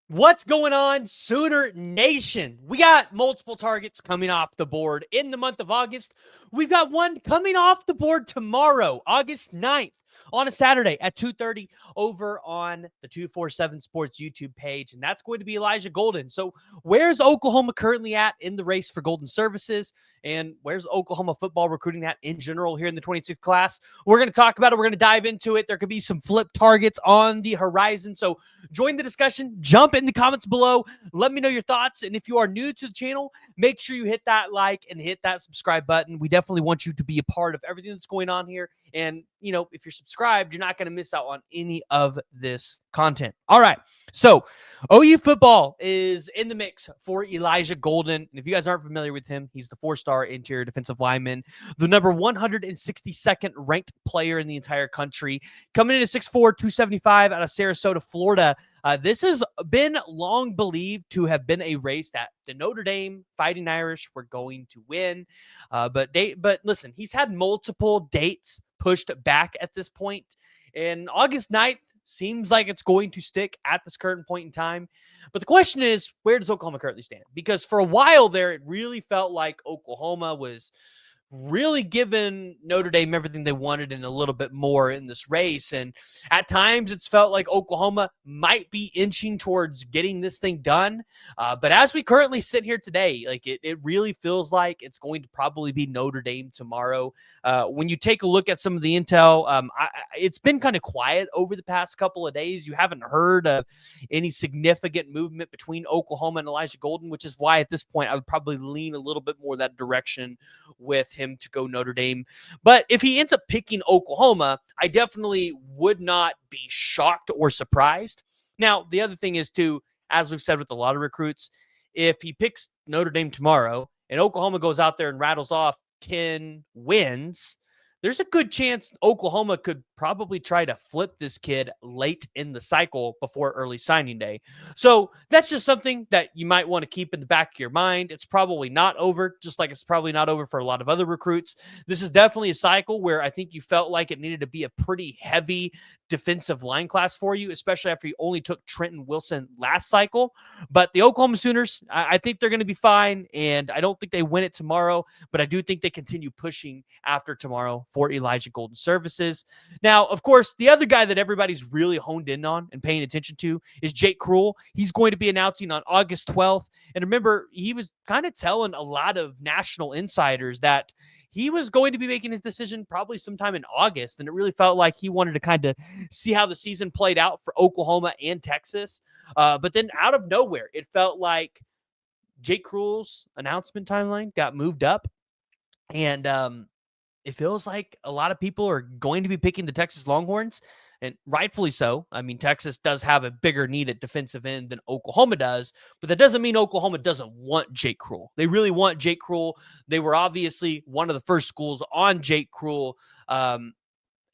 What's going on, Sooner Nation? We got multiple targets coming off the board in the month of August. We've got one coming off the board tomorrow, August 9th, on a Saturday at 2:30 over on the 247 Sports YouTube page, and that's going to be Elijah Golden. So, where's Oklahoma currently at in the race for Golden Services, and where's Oklahoma football recruiting at in general here in the 26th class? We're going to talk about it. We're going to dive into it. There could be some flip targets on the horizon, so join the discussion. Jump in the comments below. Let me know your thoughts. And if you are new to the channel, make sure you hit that like and hit that subscribe button. We definitely want you to be a part of everything that's going on here. And, if you're subscribed, you're not going to miss out on any of this content. All right. So, OU football is in the mix for Elijah Golden. And if you guys aren't familiar with him, he's the 4-star interior defensive lineman, the number 162nd ranked player in the entire country, coming in at 6'4", 275 out of Sarasota, Florida. This has been long believed to have been a race that the Notre Dame Fighting Irish were going to win. But listen, he's had multiple dates pushed back at this point. And August 9th seems like it's going to stick at this current point in time. But the question is, where does Oklahoma currently stand? Because for a while there, it really felt like Oklahoma was really given Notre Dame everything they wanted and a little bit more in this race. And at times it's felt like Oklahoma might be inching towards getting this thing done. But as we currently sit here today, like it really feels like it's going to probably be Notre Dame tomorrow. When you take a look at some of the intel, it's been kind of quiet over the past couple of days. You haven't heard of any significant movement between Oklahoma and Elijah Golden, which is why at this point I would probably lean a little bit more that direction with him to go Notre Dame. But if he ends up picking Oklahoma, I definitely would not be shocked or surprised. Now, the other thing is, too, as we've said with a lot of recruits, if he picks Notre Dame tomorrow and Oklahoma goes out there and rattles off 10 wins, there's a good chance Oklahoma could probably try to flip this kid late in the cycle before early signing day. So that's just something that you might want to keep in the back of your mind. It's probably not over, just like it's probably not over for a lot of other recruits. This is definitely a cycle where I think you felt like it needed to be a pretty heavy defensive line class for you, especially after you only took Trenton Wilson last cycle. But the Oklahoma Sooners, I think they're going to be fine, and I don't think they win it tomorrow, but I do think they continue pushing after tomorrow for Elijah Golden Services. Now, of course, the other guy that everybody's really honed in on and paying attention to is Jake Cruel. He's going to be announcing on August 12th. And remember, he was kind of telling a lot of national insiders that he was going to be making his decision probably sometime in August. And it really felt like he wanted to kind of see how the season played out for Oklahoma and Texas. But then out of nowhere, it felt like Jake Cruel's announcement timeline got moved up. And it feels like a lot of people are going to be picking the Texas Longhorns, and rightfully so. I mean, Texas does have a bigger need at defensive end than Oklahoma does, but that doesn't mean Oklahoma doesn't want Jake Cruel. They really want Jake Cruel. They were obviously one of the first schools on Jake Cruel. And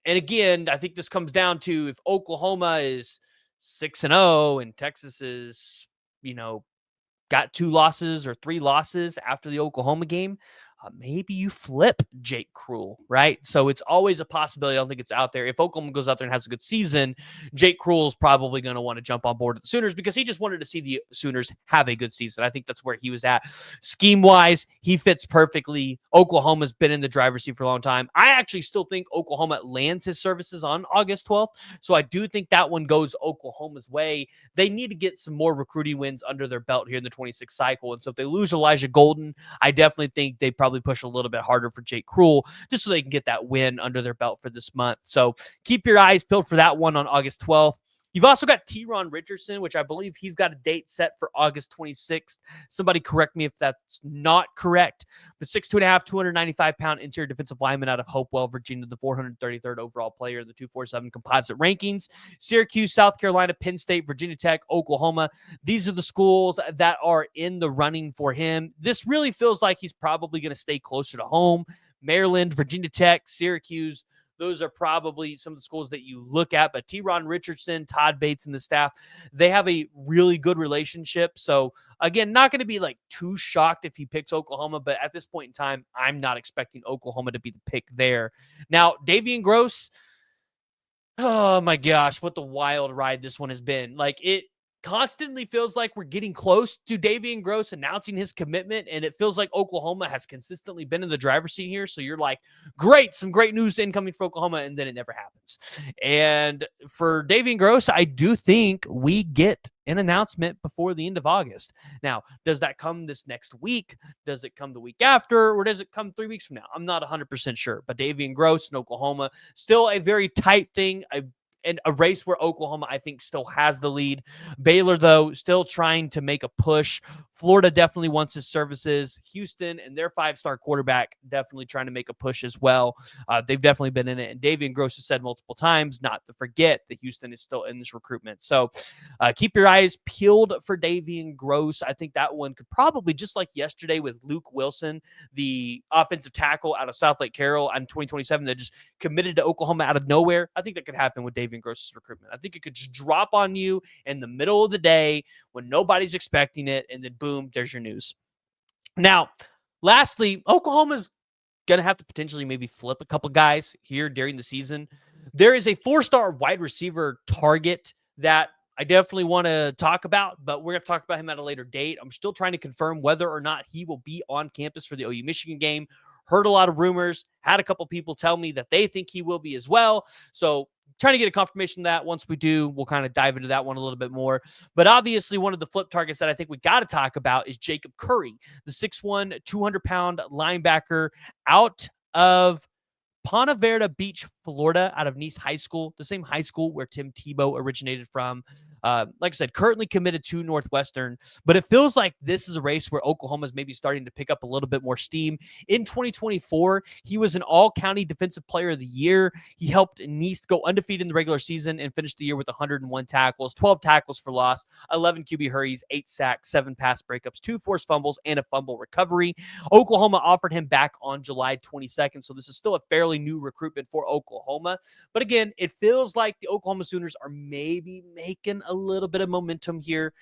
again, I think this comes down to if Oklahoma is 6-0 and Texas is, got 2 losses or 3 losses after the Oklahoma game, maybe you flip Jake Cruel, right? So it's always a possibility. I don't think it's out there. If Oklahoma goes out there and has a good season, Jake Cruel is probably going to want to jump on board with the Sooners because he just wanted to see the Sooners have a good season. I think that's where he was at. Scheme-wise, he fits perfectly. Oklahoma's been in the driver's seat for a long time. I actually still think Oklahoma lands his services on August 12th, so I do think that one goes Oklahoma's way. They need to get some more recruiting wins under their belt here in the 26th cycle, and so if they lose Elijah Golden, I definitely think they probably push a little bit harder for Jake Cruel just so they can get that win under their belt for this month. So keep your eyes peeled for that one on August 12th. You've also got Richardson, which I believe he's got a date set for August 26th. Somebody correct me if that's not correct. But 6'2.5", 295-pound interior defensive lineman out of Hopewell, Virginia, the 433rd overall player in the 247 composite rankings. Syracuse, South Carolina, Penn State, Virginia Tech, Oklahoma. These are the schools that are in the running for him. This really feels like he's probably going to stay closer to home. Maryland, Virginia Tech, Syracuse, those are probably some of the schools that you look at. But Richardson, Todd Bates, and the staff, they have a really good relationship. So, again, not going to be like too shocked if he picks Oklahoma. But at this point in time, I'm not expecting Oklahoma to be the pick there. Now, Davian Gross, oh my gosh, what the wild ride this one has been. Like, constantly feels like we're getting close to Davian Gross announcing his commitment, and it feels like Oklahoma has consistently been in the driver's seat here. So you're like, great, some great news incoming for Oklahoma, and then it never happens. And for Davian Gross, I do think we get an announcement before the end of August. Now, does that come this next week? Does it come the week after? Or does it come 3 weeks from now? I'm not 100% sure. But Davian Gross in Oklahoma, still a very tight thing. And a race where Oklahoma, I think, still has the lead. Baylor, though, still trying to make a push. Florida definitely wants his services. Houston and their 5-star quarterback definitely trying to make a push as well. They've definitely been in it. And Davian Gross has said multiple times not to forget that Houston is still in this recruitment. So keep your eyes peeled for Davian Gross. I think that one could probably, just like yesterday with Luke Wilson, the offensive tackle out of South Lake Carroll in 2027 that just committed to Oklahoma out of nowhere. I think that could happen with Davian Gross's recruitment. I think it could just drop on you in the middle of the day when nobody's expecting it, and then boom, there's your news. Now, lastly, Oklahoma's going to have to potentially maybe flip a couple guys here during the season. There is a 4-star wide receiver target that I definitely want to talk about, but we're going to talk about him at a later date. I'm still trying to confirm whether or not he will be on campus for the OU Michigan game. Heard a lot of rumors, had a couple people tell me that they think he will be as well. So trying to get a confirmation of that. Once we do, we'll kind of dive into that one a little bit more. But obviously, one of the flip targets that I think we got to talk about is Jacob Curry, the 6'1", 200-pound linebacker out of Ponte Vedra Beach, Florida, out of Nice High School, the same high school where Tim Tebow originated from. Like I said, currently committed to Northwestern, but it feels like this is a race where Oklahoma is maybe starting to pick up a little bit more steam. In 2024, he was an all-county defensive player of the year. He helped Nice go undefeated in the regular season and finished the year with 101 tackles, 12 tackles for loss, 11 QB hurries, 8 sacks, 7 pass breakups, 2 forced fumbles, and a fumble recovery. Oklahoma offered him back on July 22nd, so this is still a fairly new recruitment for Oklahoma. But again, it feels like the Oklahoma Sooners are maybe making a little bit of momentum here.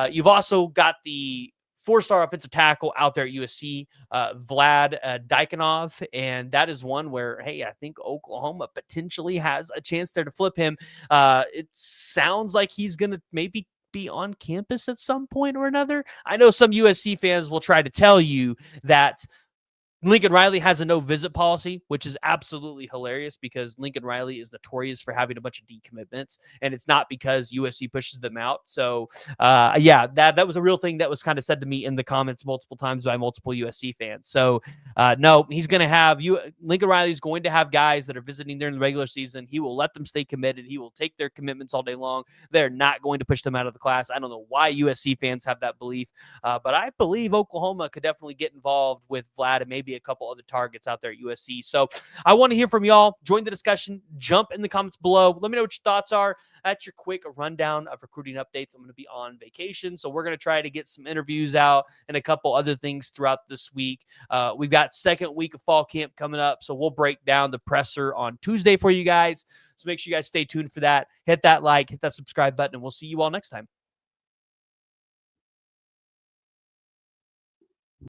You've also got the 4-star offensive tackle out there at USC, Vlad Dykonov, and that is one where, hey, I think Oklahoma potentially has a chance there to flip him. It sounds like he's going to maybe be on campus at some point or another. I know some USC fans will try to tell you that Lincoln Riley has a no-visit policy, which is absolutely hilarious because Lincoln Riley is notorious for having a bunch of decommitments, and it's not because USC pushes them out. So, yeah, that was a real thing that was kind of said to me in the comments multiple times by multiple USC fans. So, no, he's going to have Lincoln Riley's going to have guys that are visiting during the regular season. He will let them stay committed. He will take their commitments all day long. They're not going to push them out of the class. I don't know why USC fans have that belief, but I believe Oklahoma could definitely get involved with Vlad and maybe a couple other targets out there at USC. So I want to hear from y'all. Join the discussion. Jump in the comments below. Let me know what your thoughts are. That's your quick rundown of recruiting updates. I'm going to be on vacation, so we're going to try to get some interviews out and a couple other things throughout this week. We've got second week of fall camp coming up, so we'll break down the presser on Tuesday for you guys. So make sure you guys stay tuned for that. Hit that like, hit that subscribe button, and we'll see you all next time.